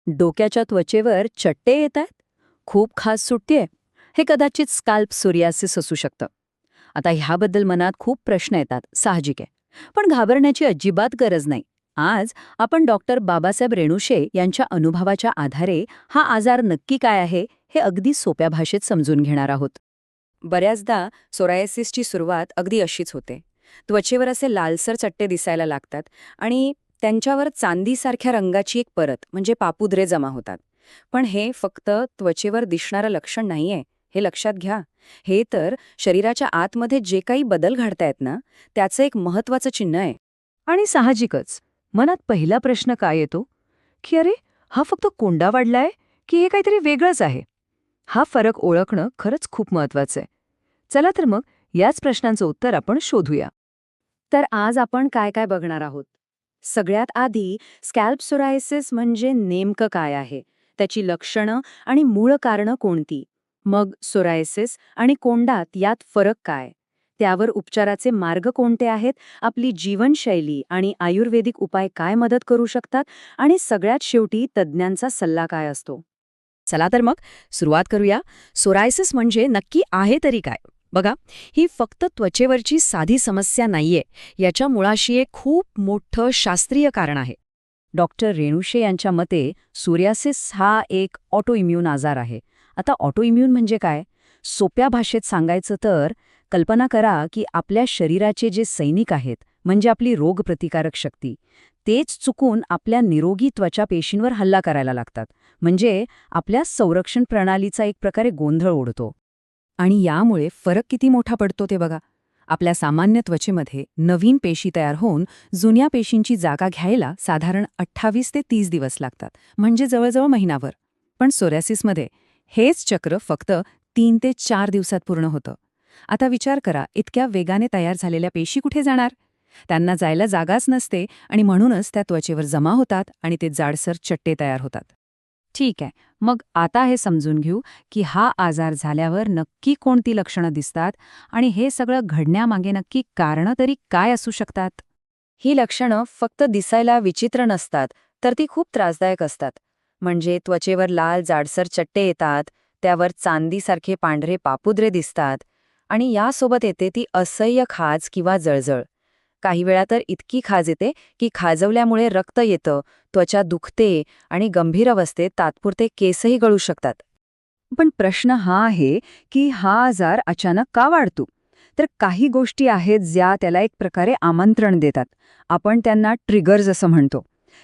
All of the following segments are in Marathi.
डोक्याच्या त्वचेवर चट्टे येत आहेत, खूप खाज सुटतेय, हे कदाचित स्काल्प सोरियासिस असू शकतं. आता ह्याबद्दल मनात खूप प्रश्न येतात, साहजिक आहे. पण घाबरण्याची अजिबात गरज नाही. आज आपण डॉक्टर बाबासाहेब रेणुशे यांच्या अनुभवाच्या आधारे हा आजार नक्की काय आहे हे अगदी सोप्या भाषेत समजून घेणार आहोत. बऱ्याचदा सोरायसिसची सुरुवात अगदी अशीच होते. त्वचेवर असे लालसर चट्टे दिसायला लागतात आणि त्यांच्यावर चांदीसारख्या रंगाची एक परत म्हणजे पापुद्रे जमा होतात. पण हे फक्त त्वचेवर दिसणारं लक्षण नाहीये, हे लक्षात घ्या. हे तर शरीराच्या आतमध्ये जे काही बदल घडतायत ना, त्याचं एक महत्वाचं चिन्ह आहे. आणि साहजिकच मनात पहिला प्रश्न काय येतो की अरे, हा फक्त कोंडा वाढलाय की हे काहीतरी वेगळंच आहे. हा फरक ओळखणं खरंच खूप महत्वाचं आहे. चला तर मग याच प्रश्नांचं उत्तर आपण शोधूया. तर आज आपण काय काय बघणार आहोत. सगळ्यात आधी स्कॅल्प सोरायसिस म्हणजे नेमकं काय आहे, त्याची लक्षणं आणि मूळ कारणं कोणती. मग सोरायसिस आणि कोंडात यात फरक काय, त्यावर उपचाराचे मार्ग कोणते आहेत, आपली जीवनशैली आणि आयुर्वेदिक उपाय काय मदत करू शकतात, आणि सगळ्यात शेवटी तज्ज्ञांचा सल्ला काय असतो. चला तर मग सुरुवात करूया. सोरायसिस म्हणजे नक्की आहे तरी काय? बघा, ही फक्त त्वचेवरची साधी समस्या नाहीये. याच्या मुळाशी एक खूप मोठं शास्त्रीय कारण आहे. डॉक्टर रेणुशे यांच्या मते सोरियासिस हा एक ऑटो इम्यून आजार आहे. आता ऑटो इम्यून म्हणजे काय? सोप्या भाषेत सांगायचं तर कल्पना करा की आपल्या शरीराचे जे सैनिक आहेत, म्हणजे आपली रोगप्रतिकारक शक्ती, तेच चुकून आपल्या निरोगी त्वचा पेशींवर हल्ला करायला लागतात. म्हणजे आपल्या संरक्षण प्रणालीचा एक प्रकारे गोंधळ उडतो. आणि यामुळे फरक किती मोठा पडतो ते बघा. आपल्या सामान्य त्वचेमध्ये नवीन पेशी तयार होऊन जुन्या पेशींची जागा घ्यायला साधारण 28 ते 30 दिवस लागतात, म्हणजे जवळजवळ महिनाभर. पण सोरायसिसमध्ये हेच चक्र फक्त 3 ते 4 दिवसात पूर्ण होतं. आता विचार करा, इतक्या वेगाने तयार झालेल्या पेशी कुठे जाणार? त्यांना जायला जागाच नसते आणि म्हणूनच त्या त्वचेवर जमा होतात आणि ते जाडसर चट्टे तयार होतात. ठीक आहे, मग आता हे समजून घेऊ की हा आजार झाल्यावर नक्की कोणती लक्षणं दिसतात आणि हे सगळं घडण्यामागे नक्की कारणं तरी काय असू शकतात. ही लक्षणं फक्त दिसायला विचित्र नसतात, तर ती खूप त्रासदायक असतात. म्हणजे त्वचेवर लाल जाडसर चट्टे येतात, त्यावर चांदीसारखे पांढरे पापुद्रे दिसतात आणि यासोबत येते ती असह्य खाज किंवा जळजळ. काही वेळा तर इतकी खाज येते की खाजवल्यामुळे रक्त येतं, त्वचा दुखते आणि गंभीर अवस्थेत तात्पुरते केसही गळू शकतात. पण प्रश्न हा आहे की हा आजार अचानक का वाढतो. तर काही गोष्टी आहेत ज्या त्याला एक प्रकारे आमंत्रण देतात. आपण त्यांना ट्रिगर्स असं म्हणतो.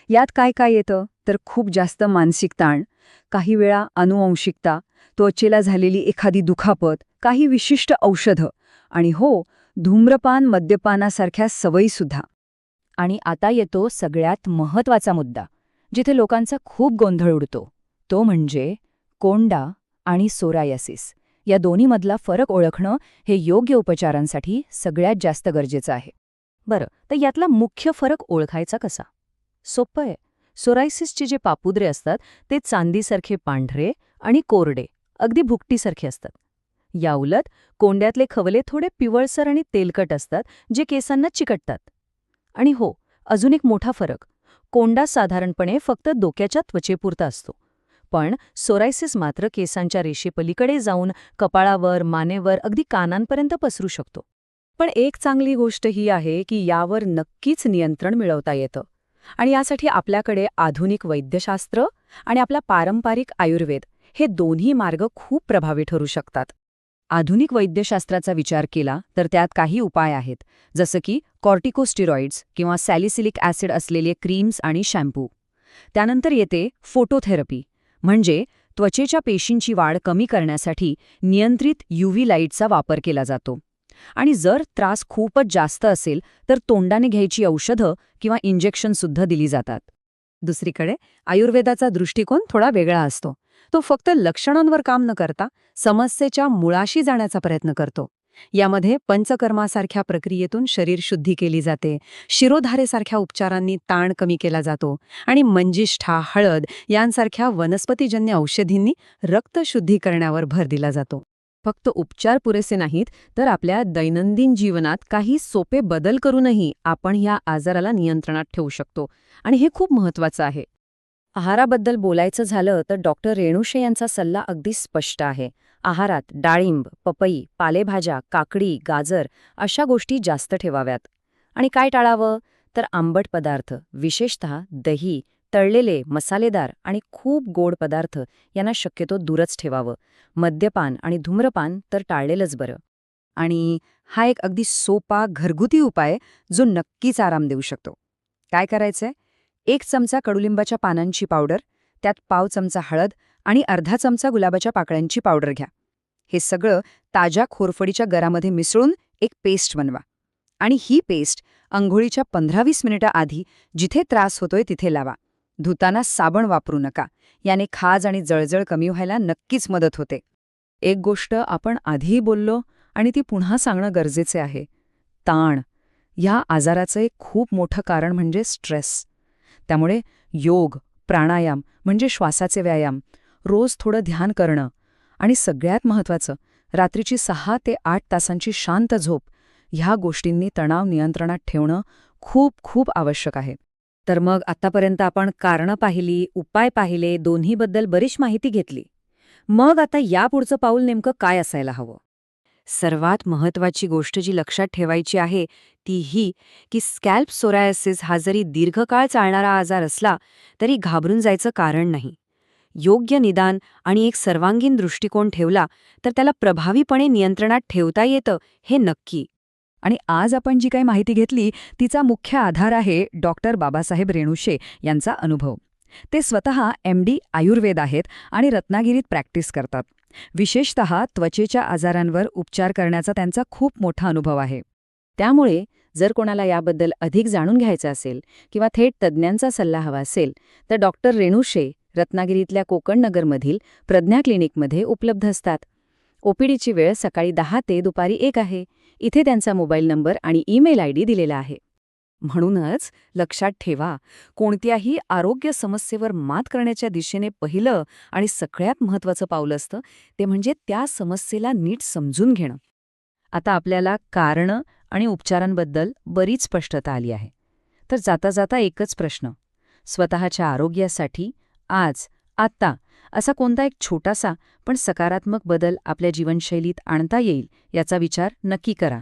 यात काय काय येतं तर खूप जास्त मानसिक ताण, काही वेळा अनुवंशिकता, त्वचेला झालेली एखादी दुखापत, काही विशिष्ट औषधं, आणि हो, धूम्रपान मद्यपानासारख्या सवयीसुद्धा. आणि आता येतो सगळ्यात महत्वाचा मुद्दा, जिथे लोकांचा खूप गोंधळ उडतो. तो म्हणजे कोंडा आणि सोरायसिस या दोन्हीमधला फरक ओळखणं हे योग्य उपचारांसाठी सगळ्यात जास्त गरजेचं आहे. बरं, तर यातला मुख्य फरक ओळखायचा कसा? सोपं आहे. सोरायसिसचे जे पापुद्रे असतात ते चांदीसारखे पांढरे आणि कोरडे, अगदी भुकटीसारखे असतात. याउलट कोंड्यातले खवले थोडे पिवळसर आणि तेलकट असतात, जे केसांना चिकटतात. आणि हो, अजून एक मोठा फरक, कोंडा साधारणपणे फक्त डोक्याच्या त्वचेपुरता असतो, पण सोरायसिस मात्र केसांच्या रेषेपलीकडे जाऊन कपाळावर, मानेवर, अगदी कानांपर्यंत पसरू शकतो. पण एक चांगली गोष्ट ही आहे की यावर नक्कीच नियंत्रण मिळवता येतं. आणि यासाठी आपल्याकडे आधुनिक वैद्यशास्त्र आणि आपला पारंपरिक आयुर्वेद हे दोन्ही मार्ग खूप प्रभावी ठरू शकतात. आधुनिक वैद्यशास्त्राचा विचार केला तर त्यात काही उपाय आहेत, जसं की कॉर्टिकोस्टिरॉइड्स किंवा सॅलिसिलिक ॲसिड असलेले क्रीम्स आणि शॅम्पू. त्यानंतर येते फोटोथेरपी, म्हणजे त्वचेच्या पेशींची वाढ कमी करण्यासाठी नियंत्रित UV लाईटचा वापर केला जातो. आणि जर त्रास खूपच जास्त असेल तर तोंडाने घ्यायची औषधं किंवा इंजेक्शनसुद्धा दिली जातात. दुसरीकडे आयुर्वेदाचा दृष्टिकोन थोडा वेगळा असतो. तो फक्त लक्षणांवर काम न करता समस्येच्या मुळाशी जाण्याचा प्रयत्न करतो. यामध्ये पंचकर्मासारख्या प्रक्रियेतून शरीर शुद्धी केली जाते, शिरोधारेसारख्या उपचारांनी ताण कमी केला जातो आणि मंजिष्ठा, हळद यांसारख्या वनस्पतीजन्य औषधींनी रक्त शुद्धी करण्यावर भर दिला जातो. फक्त उपचार पुरेसे नाहीत, तर आपल्या दैनंदिन जीवनात काही सोपे बदल करूनही आपण ह्या आजाराला नियंत्रणात ठेवू शकतो, आणि हे खूप महत्वाचं आहे. आहाराबद्दल बोलायचं झालं तर डॉक्टर रेणुशे यांचा सल्ला अगदी स्पष्ट आहे. आहारात डाळिंब, पपई, पालेभाज्या, काकडी, गाजर अशा गोष्टी जास्त ठेवाव्यात. आणि काय टाळावं? तर आंबट पदार्थ, विशेषतः दही, तळलेले, मसालेदार आणि खूप गोड पदार्थ यांना शक्यतो दूरच ठेवावं. मद्यपान आणि धूम्रपान तर टाळलेलंच बरं. आणि हा एक अगदी सोपा घरगुती उपाय जो नक्कीच आराम देऊ शकतो. काय करायचंय? 1 चमचा कडुलिंबाच्या पानांची पावडर, त्यात पाव चमचा हळद आणि अर्धा चमचा गुलाबाच्या पाकळ्यांची पावडर घ्या. हे सगळं ताज्या खोरफडीच्या गरामध्ये मिसळून एक पेस्ट बनवा. आणि ही पेस्ट अंघोळीच्या 15-20 मिनिटं आधी जिथे त्रास होतोय तिथे लावा. धुताना साबण वापरू नका. याने खाज आणि जळजळ कमी व्हायला नक्कीच मदत होते. एक गोष्ट आपण आधीही बोललो आणि ती पुन्हा सांगणं गरजेचे आहे. ताण. ह्या आजाराचं एक खूप मोठं कारण म्हणजे स्ट्रेस. त्यामुळे योग, प्राणायाम म्हणजे श्वासाचे व्यायाम, रोज थोडं ध्यान करणं आणि सगळ्यात महत्त्वाचं रात्रीची 6 ते 8 तासांची शांत झोप ह्या गोष्टींनी तणाव नियंत्रणात ठेवणं खूप खूप आवश्यक आहे. तर मग आतापर्यंत आपण कारणं पाहिली, उपाय पाहिले, दोन्हीबद्दल बरीच माहिती घेतली. मग आता यापुढचं पाऊल नेमकं काय असायला हवं? सर्वात महत्त्वाची गोष्ट जी लक्षात ठेवायची आहे ती ही की स्कॅल्प सोरायसिस हा जरी दीर्घकाळ चालणारा आजार असला तरी घाबरून जायचं कारण नाही. योग्य निदान आणि एक सर्वांगीण दृष्टिकोन ठेवला तर त्याला प्रभावीपणे नियंत्रणात ठेवता येतं हे नक्की. आणि आज आपण जी काही माहिती घेतली तिचा मुख्य आधार आहे डॉक्टर बाबासाहेब रेणुशे यांचा अनुभव. ते स्वतः MD आयुर्वेद आहेत आणि रत्नागिरीत प्रॅक्टिस करतात. विशेषतः त्वचेच्या आजारांवर उपचार करण्याचा त्यांचा खूप मोठा अनुभव आहे. त्यामुळे जर कोणाला याबद्दल अधिक जाणून घ्यायचं असेल किंवा थेट तज्ज्ञांचा सल्ला हवा असेल तर डॉक्टर रेणुशे रत्नागिरीतल्या कोकण नगरमधील प्रज्ञा क्लिनिकमध्ये उपलब्ध असतात. OPDची वेळ सकाळी 10 ते दुपारी 1 आहे. इथे त्यांचा मोबाईल नंबर आणि ईमेल ID दिलेला आहे. म्हणूनच लक्षात ठेवा, कोणत्याही आरोग्य समस्येवर मात करण्याच्या दिशेने पहिलं आणि सगळ्यात महत्त्वाचं पाऊल असतं ते म्हणजे त्या समस्येला नीट समजून घेणं. आता आपल्याला कारणं आणि उपचारांबद्दल बरीच स्पष्टता आली आहे. तर जाता जाता एकच प्रश्न, स्वतःच्या आरोग्यासाठी आज, आत्ता असा कोणता एक छोटासा पण सकारात्मक बदल आपल्या जीवनशैलीत आणता येईल याचा विचार नक्की करा.